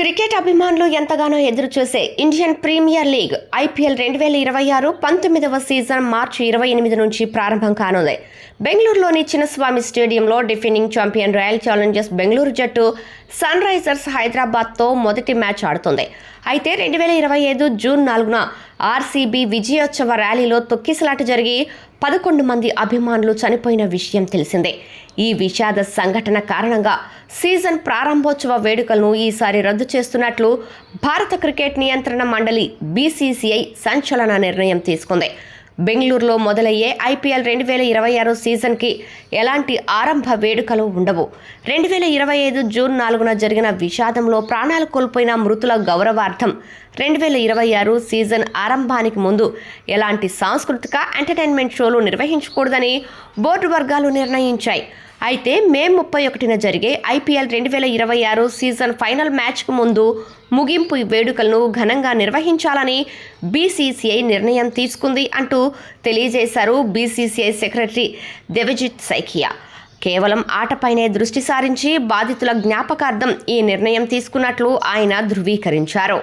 Cricket అభిమానులు ఎంతగానో ఎదురుచూసే ఇండియన్ ప్రీమియర్ లీగ్ ఐపీఎల్ 2026 19వ సీజన్ మార్చి 28 నుంచి ప్రారంభం కానుంది. బెంగళూరులోని చిన్నస్వామి స్టేడియంలో defending champion Royal Challengers Bengaluru జట్టు సన్ రైజర్స్ హైదరాబాద్తో మొదటి మ్యాచ్ ఆడుతుంది. అయితే 2025 జూన్ 4న ఆర్సీబీ విజయోత్సవ ర్యాలీలో తొక్కిసలాట జరిగి 11 మంది అభిమానులు చనిపోయిన విషయం తెలిసిందే. ఈ విషాద సంఘటన కారణంగా సీజన్ ప్రారంభోత్సవ వేడుకలను ఈసారి రద్దు చేస్తున్నట్లు భారత క్రికెట్ నియంత్రణ మండలి బీసీసీఐ సంచలన నిర్ణయం తీసుకుంది. బెంగళూరులో మొదలయ్యే ఐపీఎల్ 2026 సీజన్కి ఎలాంటి ఆరంభ వేడుకలు ఉండవు. 2025 జూన్ 4న జరిగిన విషాదంలో ప్రాణాలు కోల్పోయిన మృతుల గౌరవార్థం 2026 సీజన్ ఆరంభానికి ముందు ఎలాంటి సాంస్కృతిక ఎంటర్టైన్మెంట్ షోలు నిర్వహించకూడదని బోర్డు వర్గాలు నిర్ణయించాయి. అయితే మే 31న జరిగే ఐపీఎల్ 2026 సీజన్ ఫైనల్ మ్యాచ్కు ముందు ముగింపు వేడుకలను ఘనంగా నిర్వహించాలని బీసీసీఐ నిర్ణయం తీసుకుంది అంటూ తెలియజేశారు బీసీసీఐ సెక్రటరీ దేవజిత్ సైకియా. కేవలం ఆటపైనే దృష్టి సారించి బాధితుల జ్ఞాపకార్థం ఈ నిర్ణయం తీసుకున్నట్లు ఆయన ధృవీకరించారు.